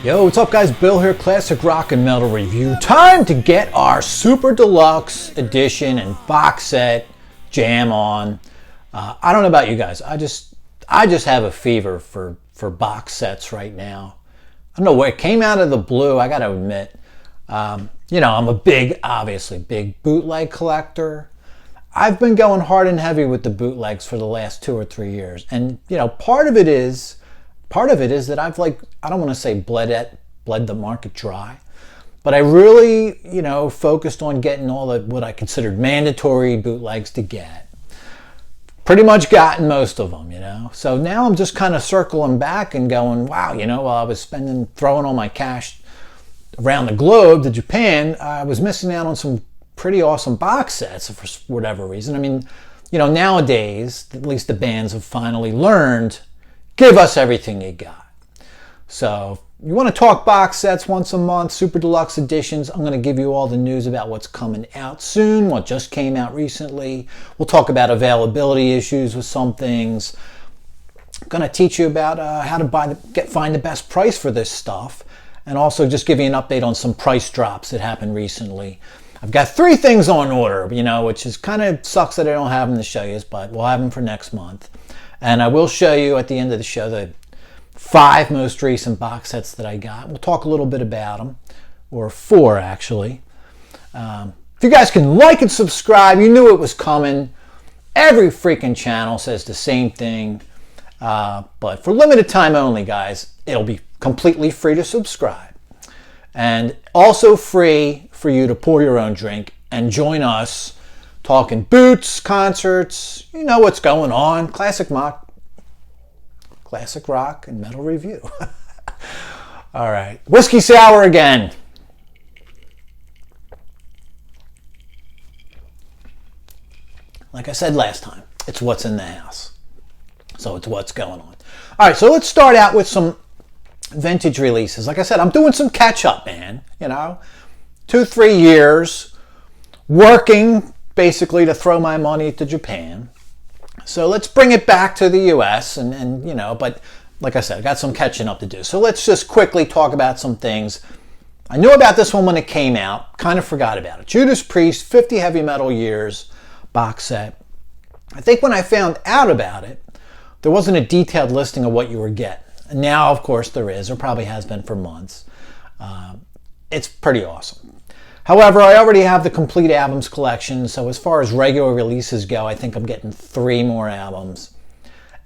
Yo, what's up guys? Bill here, Classic Rock and Metal Review. Time to get our Super Deluxe edition and box set jam on. I don't know about you guys. I just have a fever for box sets right now. I don't know where it came out of the blue, I gotta admit. You know, I'm a obviously big bootleg collector. I've been going hard and heavy with the bootlegs for the last 2 or 3 years. And, you know, part of it is that I've I don't want to say bled the market dry, but I really, you know, focused on getting all the what I considered mandatory bootlegs to get. Pretty much gotten most of them, you know. So now I'm just kind of circling back and going, wow, you know, while I was throwing all my cash around the globe to Japan, I was missing out on some pretty awesome box sets for whatever reason. I mean, you know, nowadays, at least the bands have finally learned, give us everything you got. So you want to talk box sets once a month, Super Deluxe editions. I'm going to give you all the news about what's coming out soon, what just came out recently. We'll talk about availability issues with some things. I'm going to teach you about how to find the best price for this stuff, and also just give you an update on some price drops that happened recently. I've got 3 things on order, you know, which is kind of sucks that I don't have them to show you, but we'll have them for next month. And I will show you at the end of the show the 5 most recent box sets that I got. We'll talk a little bit about them, or 4 actually. If you guys can like and subscribe, you knew it was coming. Every freaking channel says the same thing. But for limited time only, guys, it'll be completely free to subscribe. And also free for you to pour your own drink and join us talking boots, concerts, you know what's going on. Classic rock and metal review. All right, whiskey sour again. Like I said last time, it's what's in the house. So it's what's going on. All right, so let's start out with some vintage releases. Like I said, I'm doing some catch up, man. You know, 2-3 years working basically to throw my money to Japan. So let's bring it back to the US and you know, but like I said, I got some catching up to do. So let's just quickly talk about some things. I knew about this one when it came out, kind of forgot about it. Judas Priest 50 Heavy Metal Years box set. I think when I found out about it, there wasn't a detailed listing of what you were getting. And now, of course, there is, or probably has been for months. It's pretty awesome. However, I already have the complete albums collection, so as far as regular releases go, I think I'm getting 3 more albums.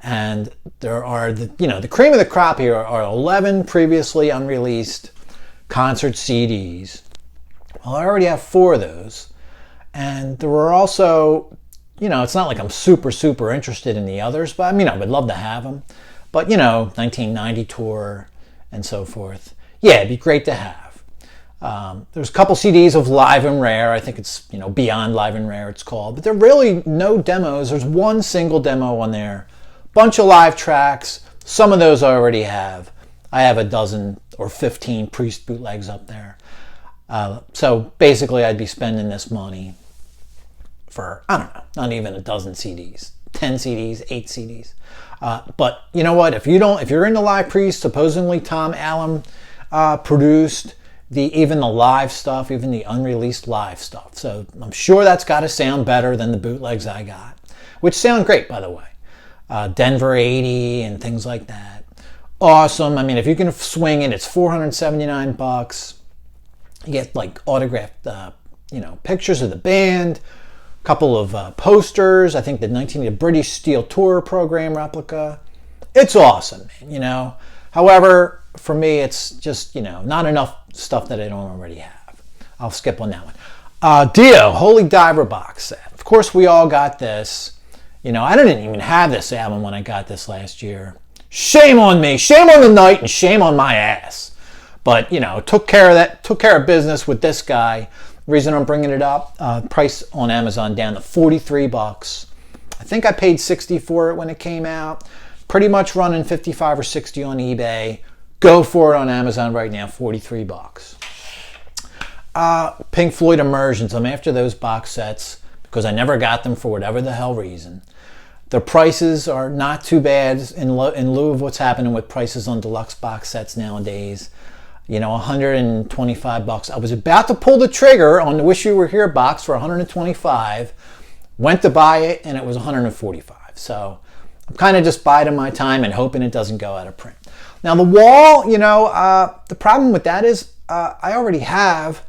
And there are, the cream of the crop here are 11 previously unreleased concert CDs. Well, I already have 4 of those. And there were also, you know, it's not like I'm super, super interested in the others, but I mean, I would love to have them. But, you know, 1990 tour and so forth. Yeah, it'd be great to have. There's a couple CDs of Live and Rare. I think it's, you know, Beyond Live and Rare it's called. But there are really no demos. There's 1 single demo on there. Bunch of live tracks. Some of those I already have. I have a dozen or 15 Priest bootlegs up there. So basically I'd be spending this money for, I don't know, not even a dozen CDs. 10 CDs, 8 CDs. But you know what? If you're into live Priest, supposedly Tom Allen produced even the live stuff, even the unreleased live stuff. So I'm sure that's got to sound better than the bootlegs I got, which sound great, by the way. Denver 80 and things like that. Awesome. I mean, if you can swing it, it's $479. You get like autographed, pictures of the band. Couple of posters. I think the British Steel Tour program replica. It's awesome, man, you know. However, for me, it's just, you know, not enough stuff that I don't already have. I'll skip on that one. Dio, Holy Diver box set. Of course, we all got this. You know, I didn't even have this album when I got this last year. Shame on me. Shame on the night and shame on my ass. But, you know, took care of business with this guy. Reason I'm bringing it up, price on Amazon down to $43. I think I paid $60 for it when it came out. Pretty much running $55 or $60 on eBay. Go for it on Amazon right now, $43. Pink Floyd Immersions. I'm after those box sets because I never got them for whatever the hell reason. The prices are not too bad in lieu of what's happening with prices on deluxe box sets nowadays. $125. I was about to pull the trigger on the Wish You Were Here box for $125. Went to buy it and it was $145. So I'm kind of just biding my time and hoping it doesn't go out of print. Now the wall, the problem with that is I already have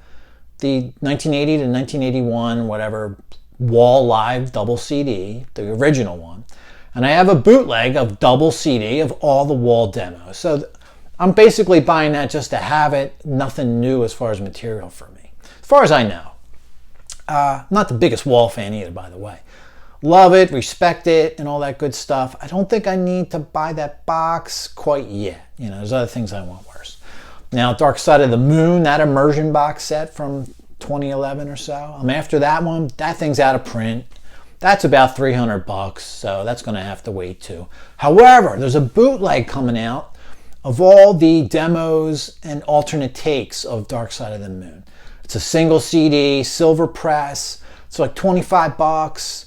the 1980 to 1981, whatever, Wall Live double CD, the original one. And I have a bootleg of double CD of all the Wall demos. So I'm basically buying that just to have it. Nothing new as far as material for me, as far as I know. Not the biggest Wall fan either, by the way. Love it, respect it, and all that good stuff. I don't think I need to buy that box quite yet. There's other things I want worse. Now, Dark Side of the Moon, that immersion box set from 2011 or so. I'm after that one. That thing's out of print. That's about $300, so that's going to have to wait too. However, there's a bootleg coming out of all the demos and alternate takes of Dark Side of the Moon. It's a single CD, silver press. It's like $25.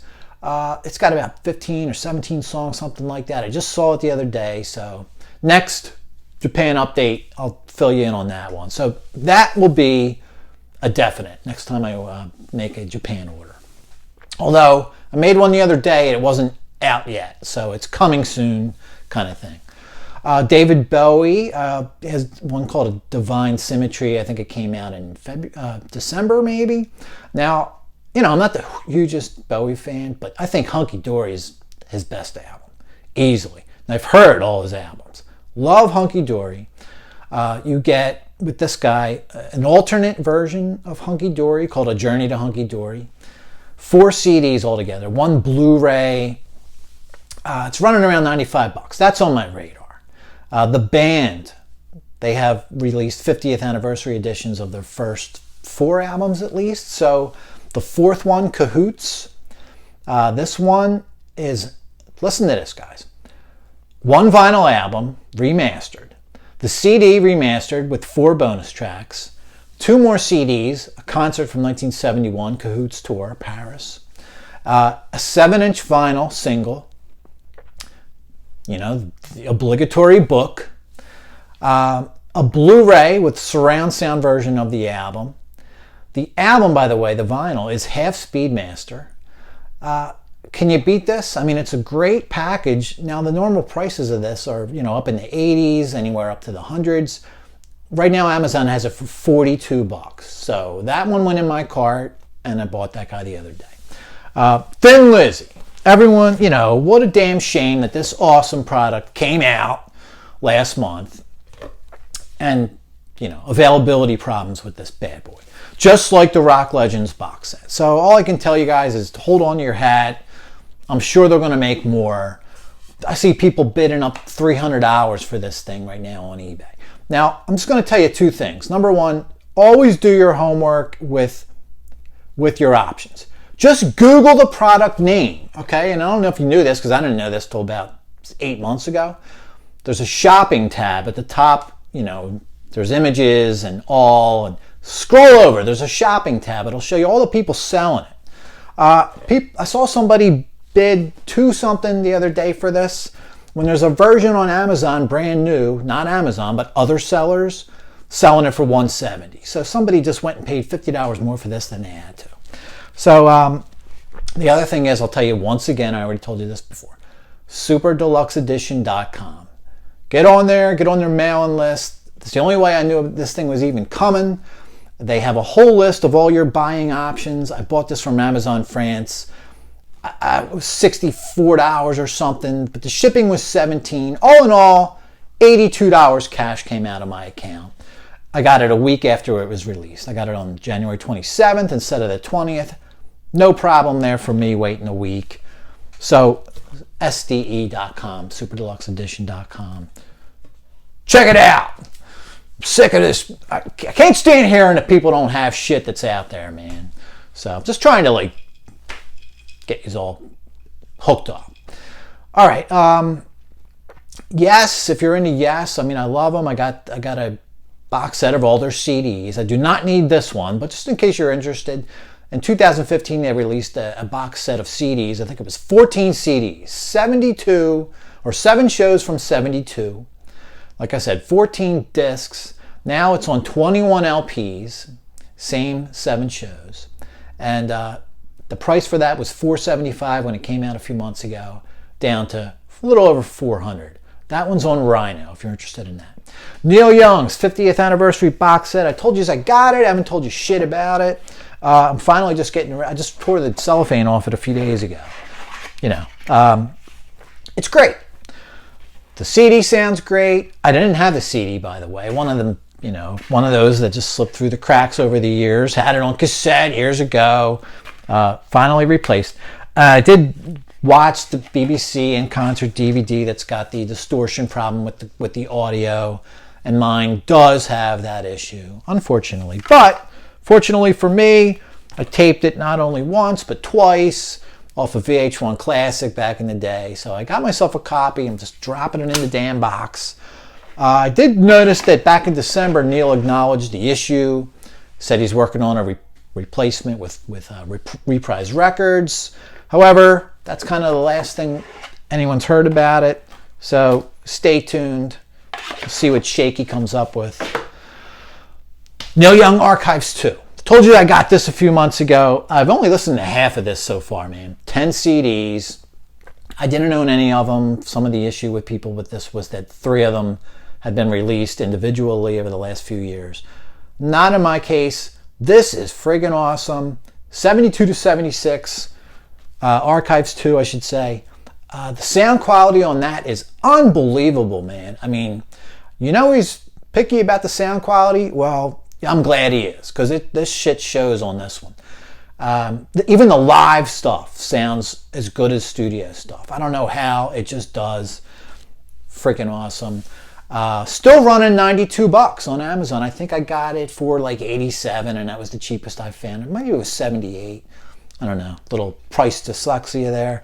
It's got about 15 or 17 songs, something like that. I just saw it the other day, so next Japan update, I'll fill you in on that one. So that will be a definite next time I make a Japan order. Although I made one the other day and it wasn't out yet, so it's coming soon kind of thing. David Bowie has one called Divine Symmetry. I think it came out in December maybe. Now, I'm not the hugest Bowie fan, but I think Hunky Dory is his best album, easily. And I've heard all his albums. Love Hunky Dory. You get, with this guy, an alternate version of Hunky Dory called A Journey to Hunky Dory. 4 CDs altogether, 1 Blu-ray. It's running around $95. That's on my radar. The band, they have released 50th anniversary editions of their first 4 albums at least. So the 4th one, Cahoots, this one is, listen to this, guys. 1 vinyl album, remastered. The CD remastered with 4 bonus tracks. 2 more CDs, a concert from 1971, Cahoots Tour, Paris. A 7-inch vinyl single, the obligatory book. A Blu-ray with surround sound version of the album. The album, by the way, the vinyl, is half Speedmaster. Can you beat this? I mean, it's a great package. Now, the normal prices of this are, up in the 80s, anywhere up to the hundreds. Right now, Amazon has it for $42. So that one went in my cart, and I bought that guy the other day. Thin Lizzy. Everyone, what a damn shame that this awesome product came out last month. And, availability problems with this bad boy. Just like the Rock Legends box set. So all I can tell you guys is to hold on to your hat. I'm sure they're going to make more. I see people bidding up $300 for this thing right now on eBay. Now, I'm just going to tell you 2 things. Number 1, always do your homework with your options. Just Google the product name, okay? And I don't know if you knew this, because I didn't know this till about 8 months ago. There's a shopping tab at the top, there's images and all, and scroll over, there's a shopping tab. It'll show you all the people selling it. I saw somebody bid 2 something the other day for this, when there's a version on Amazon, brand new, not Amazon, but other sellers, selling it for $170. So somebody just went and paid $50 more for this than they had to. So the other thing is, I'll tell you once again, I already told you this before, superdeluxeedition.com. Get on there, get on their mailing list. It's the only way I knew this thing was even coming. They have a whole list of all your buying options. I bought this from Amazon France. It was $64 or something, but the shipping was $17. All in all, $82 cash came out of my account. I got it a week after it was released. I got it on January 27th instead of the 20th. No problem there for me waiting a week. So SDE.com, superdeluxeedition.com. Check it out. I'm sick of this. I can't stand hearing that people don't have shit that's out there, man. So I'm just trying to get you all hooked up. All right. Yes, if you're into Yes, I mean, I love them. I got a box set of all their CDs. I do not need this one, but just in case you're interested, in 2015 they released a box set of CDs. I think it was 14 CDs, 72 or 7 shows from 72. Like I said, 14 discs. Now it's on 21 LPs, same 7 shows. And the price for that was $475 when it came out a few months ago, down to a little over $400. That one's on Rhino if you're interested in that. Neil Young's 50th anniversary box set. I told you I got it. I haven't told you shit about it. I'm finally just getting, I just tore the cellophane off it a few days ago. You know, it's great. The CD sounds great. I didn't have the CD, by the way. One of them, you know, one of those that just slipped through the cracks over the years. Had it on cassette years ago. Finally replaced. I did watch the BBC in concert DVD that's got the distortion problem with the audio, and mine does have that issue, unfortunately. But fortunately for me, I taped it not only once but twice off of VH1 Classic back in the day. So I got myself a copy. I'm just dropping it in the damn box. I did notice that back in December, Neil acknowledged the issue, said he's working on a replacement with Reprise Records. However, that's kind of the last thing anyone's heard about it. So stay tuned. We'll see what Shaky comes up with. Neil Young Archives 2. Told you I got this a few months ago. I've only listened to half of this so far, man. 10 CDs. I didn't own any of them. Some of the issue with people with this was that 3 of them had been released individually over the last few years. Not in my case. This is friggin' awesome. 72 to 76. Archives 2, I should say. The sound quality on that is unbelievable, man. I mean, you know he's picky about the sound quality? Well, I'm glad he is, because this shit shows on this one. Even the live stuff sounds as good as studio stuff. I don't know how, it just does. Freaking awesome. Still running $92 on Amazon. I think I got it for like 87, and that was the cheapest I found. Maybe it was 78. I don't know. Little price dyslexia there.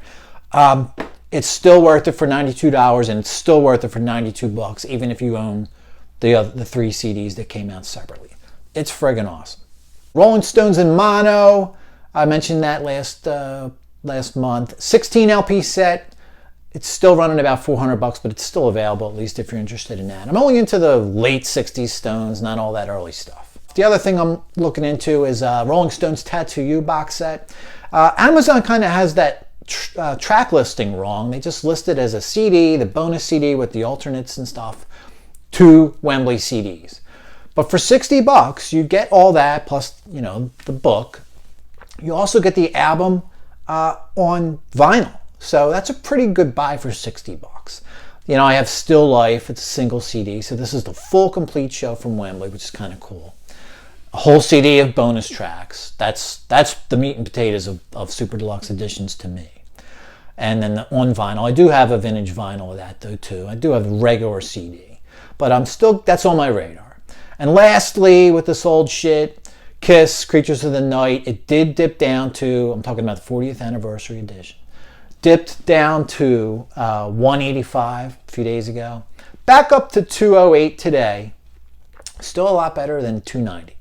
It's still worth it for $92, and it's still worth it for $92, even if you own the 3 CDs that came out separately. It's friggin' awesome. Rolling Stones in mono. I mentioned that last month. 16 LP set. It's still running about $400, but it's still available, at least if you're interested in that. I'm only into the late 60s Stones, not all that early stuff. The other thing I'm looking into is Rolling Stones Tattoo You box set. Amazon kind of has that track listing wrong. They just list it as a CD, the bonus CD with the alternates and stuff, 2 Wembley CDs. But for $60, you get all that plus, you know, the book. You also get the album on vinyl. So that's a pretty good buy for $60. You know, I have Still Life. It's a single CD. So this is the full complete show from Wembley, which is kind of cool. A whole CD of bonus tracks. That's the meat and potatoes of Super Deluxe editions to me. And then on vinyl, I do have a vintage vinyl of that though too. I do have a regular CD, but that's on my radar. And lastly, with this old shit, Kiss, Creatures of the Night, it did dip down to, I'm talking about the 40th anniversary edition, dipped down to $185 a few days ago. Back up to $208 today. Still a lot better than $290.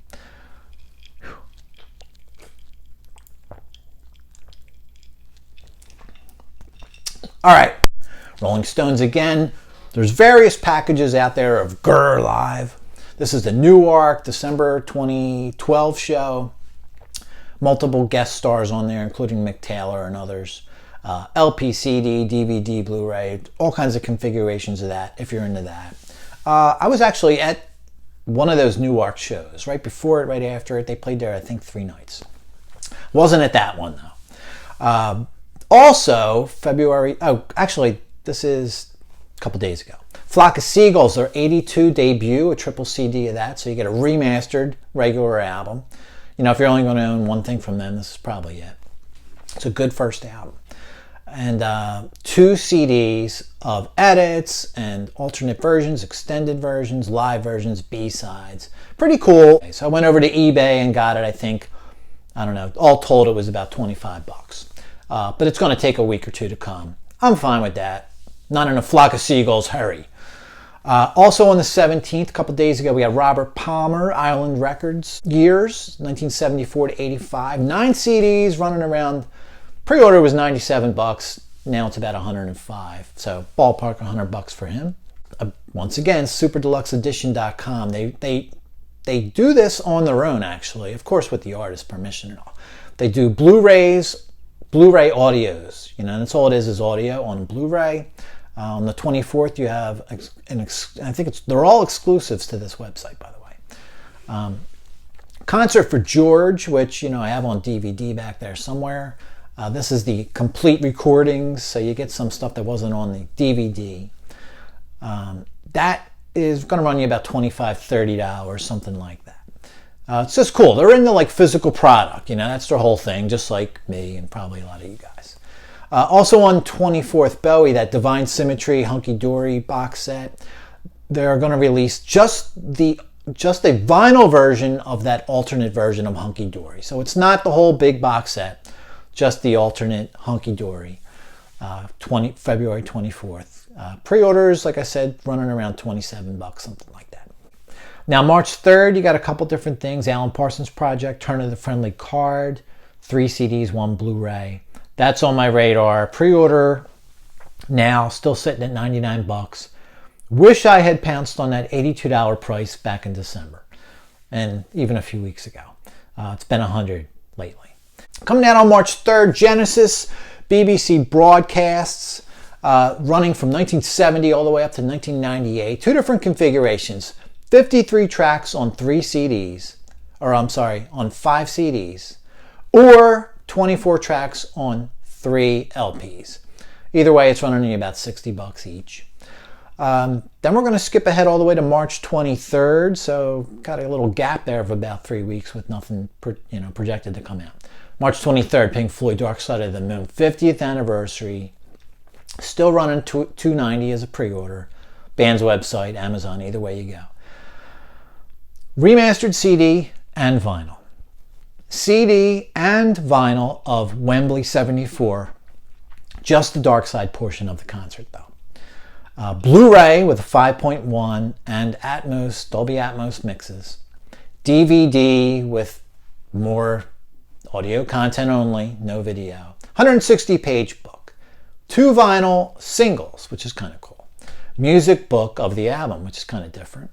All right, Rolling Stones again. There's various packages out there of Grr Live. This is the Newark December 2012 show. Multiple guest stars on there, including Mick Taylor and others. LP, CD, DVD, Blu-ray, all kinds of configurations of that if you're into that. I was actually at one of those Newark shows. Right before it, right after it. They played there, I think, 3 nights. Wasn't at that one, though. Also, this is a couple days ago. Flock of Seagulls, their 82 debut, a triple CD of that. So you get a remastered regular album. You know, if you're only going to own one thing from them, this is probably it. It's a good first album. And 2 CDs of edits and alternate versions, extended versions, live versions, B-sides. Pretty cool. So I went over to eBay and got it, I think, I don't know, all told it was about $25. But it's going to take a week or 2 to come. I'm fine with that. Not in a Flock of Seagulls hurry. Also on the 17th, a couple days ago, we had Robert Palmer, Island Records, years, 1974 to 85. 9 CDs running around. Pre-order was $97. Now it's about $105. So ballpark $100 for him. once again, superdeluxeedition.com. They do this on their own, actually, of course, with the artist's permission and all. They do Blu-rays, Blu-ray audios, and that's all it is audio on Blu-ray. On the 24th, you have I think they're all exclusives to this website, by the way. Concert for George, which I have on DVD back there somewhere. This is the complete recordings, so you get some stuff that wasn't on the DVD. That is going to run you about $25, $30, something like that. It's just cool. They're into like physical product, that's their whole thing, just like me and probably a lot of you guys. Also on 24th Bowie, that Divine Symmetry Hunky Dory box set, they're going to release just a vinyl version of that alternate version of Hunky Dory. So it's not the whole big box set, just the alternate Hunky Dory, February 24th. Pre-orders, like I said, running around $27, something like that. Now, March 3rd, you got a couple different things. Alan Parsons Project, Turn of the Friendly Card, 3 CDs, 1 Blu-ray. That's on my radar. Pre-order now, still sitting at $99. Wish I had pounced on that $82 price back in December, and even a few weeks ago. It's been $100 lately. Coming out on March 3rd, Genesis BBC broadcasts, running from 1970 all the way up to 1998. 2 different configurations. 53 tracks on 3 CDs, on 5 CDs, or 24 tracks on 3 LPs. Either way, it's running you about $60 each. Then we're going to skip ahead all the way to March 23rd, so got a little gap there of about 3 weeks with nothing projected to come out. March 23rd, Pink Floyd, Dark Side of the Moon, 50th anniversary. Still running $290 as a pre-order. Band's website, Amazon, either way you go. Remastered CD and vinyl. CD and vinyl of Wembley 74. Just the Dark Side portion of the concert, though. Blu-ray with a 5.1 and Dolby Atmos mixes. DVD with more audio content only, no video. 160-page book. 2 vinyl singles, which is kind of cool. Music book of the album, which is kind of different.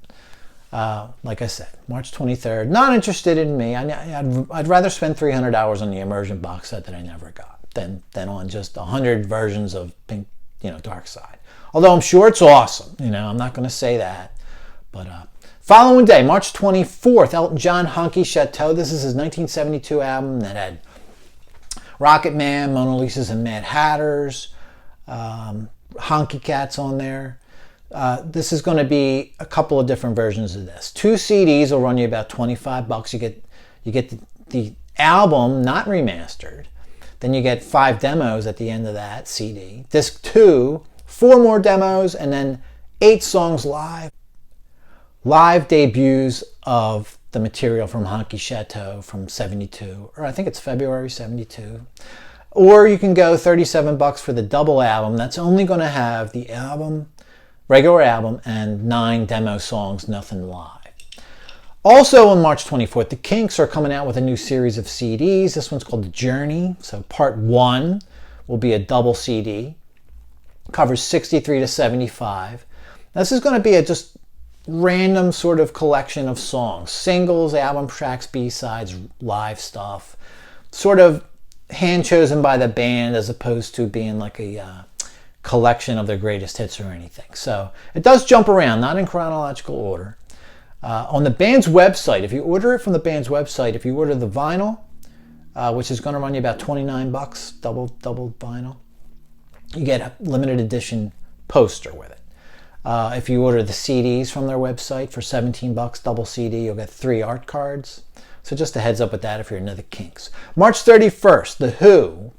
Like I said, March 23rd. Not interested in me. I'd rather spend $300 on the immersion box set that I never got than on just 100 versions of Pink, Dark Side. Although I'm sure it's awesome. I'm not going to say that. But following day, March 24th, Elton John, Honky Chateau. This is his 1972 album that had Rocket Man, Mona Lisa's and Mad Hatters, Honky Cats on there. This is going to be a couple of different versions of this. 2 CDs will run you about $25. You get the album, not remastered. Then you get 5 demos at the end of that CD. Disc 2, 4 more demos, and then 8 songs live. Live debuts of the material from Honky Chateau from 72, or I think it's February 72. Or you can go $37 for the double album. That's only going to have the album, regular album, and 9 demo songs, nothing live. Also on March 24th, the Kinks are coming out with a new series of CDs. This one's called The Journey. So part 1 will be a double CD. Covers 63 to 75. This is going to be a just random sort of collection of songs. Singles, album tracks, B-sides, live stuff. Sort of hand-chosen by the band as opposed to being like a collection of their greatest hits or anything. So it does jump around, not in chronological order. On the band's website, if you order it from the band's website, if you order the vinyl, which is going to run you about $29, double vinyl, you get a limited edition poster with it. If you order the CDs from their website for $17, double CD, you'll get 3 art cards. So just a heads up with that if you're into the Kinks. March 31st, The Who,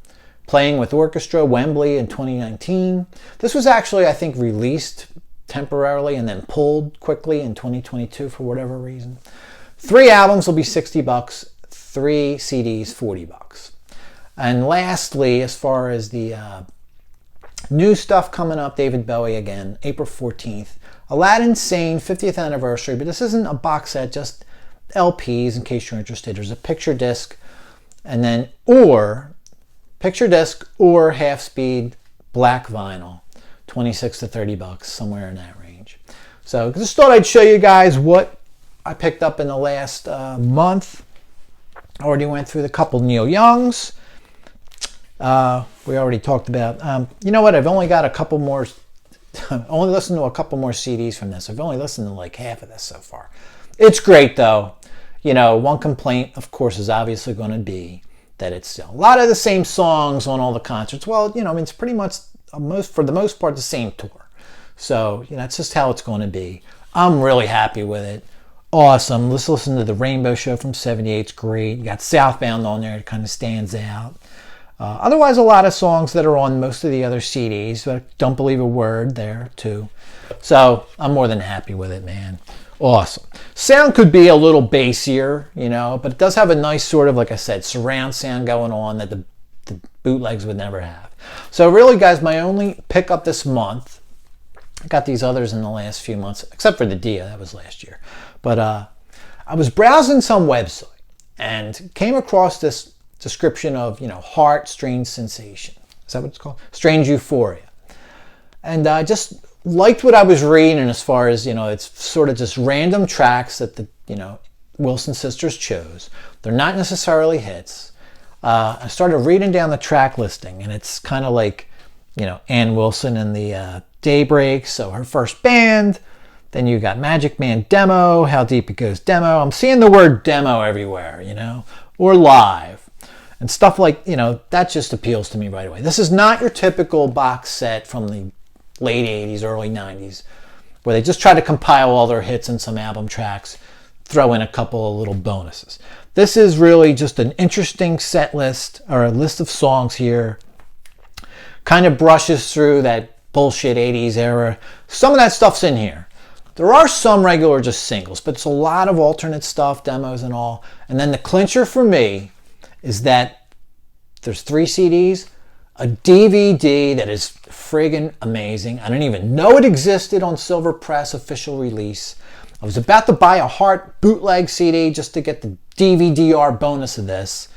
playing with orchestra, Wembley in 2019. This was actually, I think, released temporarily and then pulled quickly in 2022 for whatever reason. 3 albums will be $60, 3 CDs, $40. And lastly, as far as the new stuff coming up, David Bowie again, April 14th. Aladdin Sane, 50th anniversary, but this isn't a box set, just LPs in case you're interested. There's a picture disc, and then picture disc or half speed black vinyl, $26 to $30, somewhere in that range. So just thought I'd show you guys what I picked up in the last month. I already went through the couple Neil Youngs. We already talked about, you know what, I've only got a couple more, only listened to a couple more CDs from this. I've only listened to like half of this so far. It's great though. You know, one complaint, of course, is obviously going to be that it's a lot of the same songs on all the concerts. Well, you know, I mean, it's pretty much, for the most part, the same tour. So, you know, that's just how it's going to be. I'm really happy with it. Awesome. Let's listen to the Rainbow Show from '78. It's great. You got Southbound on there. It kind of stands out. Otherwise, a lot of songs that are on most of the other CDs, but I don't believe a word there, too. So, I'm more than happy with it, man. Awesome. Sound could be a little bassier, you know, but it does have a nice sort of, like I said, surround sound going on that the bootlegs would never have. So, really, guys, my only pickup this month, I got these others in the last few months, except for the Dia, that was last year. But I was browsing some website and came across this description of, you know, heart strange sensation. Is that what it's called? Strange euphoria. And I just liked what I was reading as far as, you know, it's sort of just random tracks that the, you know, Wilson sisters chose. They're not necessarily hits. I started reading down the track listing, and it's kind of like, you know, Ann Wilson and the Daybreaks, so her first band. Then you got Magic Man demo, How Deep It Goes demo. I'm seeing the word demo everywhere, you know, or live. And stuff like, you know, that just appeals to me right away. This is not your typical box set from the late 80s, early 90s, where they just try to compile all their hits and some album tracks, throw in a couple of little bonuses. This is really just an interesting set list, or a list of songs here. Kind of brushes through that bullshit 80s era. Some of that stuff's in here. There are some regular just singles, but it's a lot of alternate stuff, demos and all. And then the clincher for me is that there's 3 CDs, a DVD that is friggin' amazing. I didn't even know it existed on Silver Press official release. I was about to buy a Heart bootleg CD just to get the DVD-R bonus of this,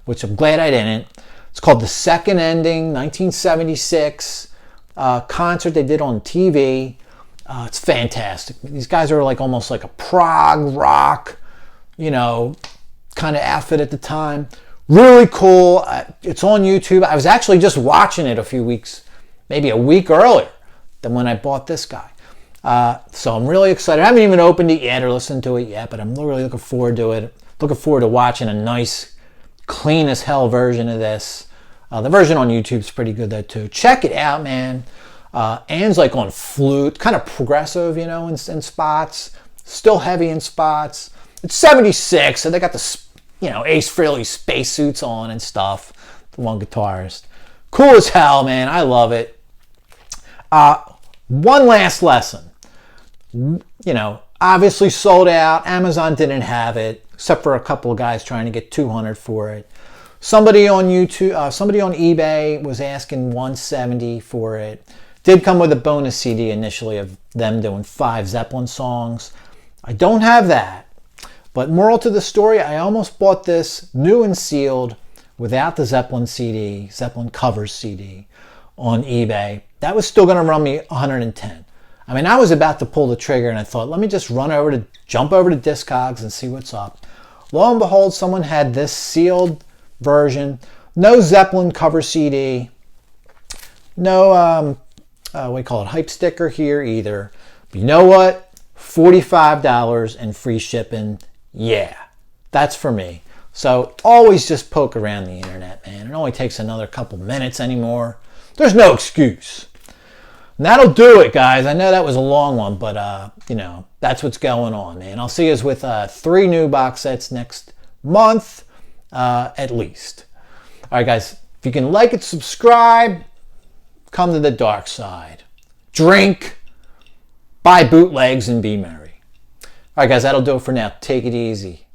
which I'm glad I didn't. It's called The Second Ending, 1976 concert they did on TV. It's fantastic. These guys are like almost like a prog rock, you know, kind of outfit at the time. Really cool. It's on YouTube. I was actually just watching it a few weeks, maybe a week earlier than when I bought this guy. So I'm really excited. I haven't even opened it yet or listened to it yet, but I'm really looking forward to it. Looking forward to watching a nice, clean as hell version of this. The version on YouTube is pretty good though too. Check it out, man. Ann's like on flute, kind of progressive, you know, in spots. Still heavy in spots. It's 76, so they got the, you know, Ace Frehley spacesuits on and stuff. The one guitarist. Cool as hell, man. I love it. One last lesson. You know, obviously sold out. Amazon didn't have it, except for a couple of guys trying to get $200 for it. Somebody on YouTube, somebody on eBay was asking $170 for it. Did come with a bonus CD initially of them doing 5 Zeppelin songs. I don't have that. But moral to the story, I almost bought this new and sealed without the Zeppelin CD, Zeppelin covers CD on eBay. That was still going to run me $110. I mean, I was about to pull the trigger and I thought, let me just jump over to Discogs and see what's up. Lo and behold, someone had this sealed version. No Zeppelin cover CD. No, what do you call it, hype sticker here either. But you know what? $45 and free shipping. Yeah, that's for me. So always just poke around the internet, man. It only takes another couple minutes anymore. There's no excuse. And that'll do it, guys. I know that was a long one, but you know, that's what's going on, man. I'll see you with 3 new box sets next month, at least. All right, guys. If you can like it, subscribe, come to the dark side. Drink, buy bootlegs, and be merry. All right, guys, that'll do it for now. Take it easy.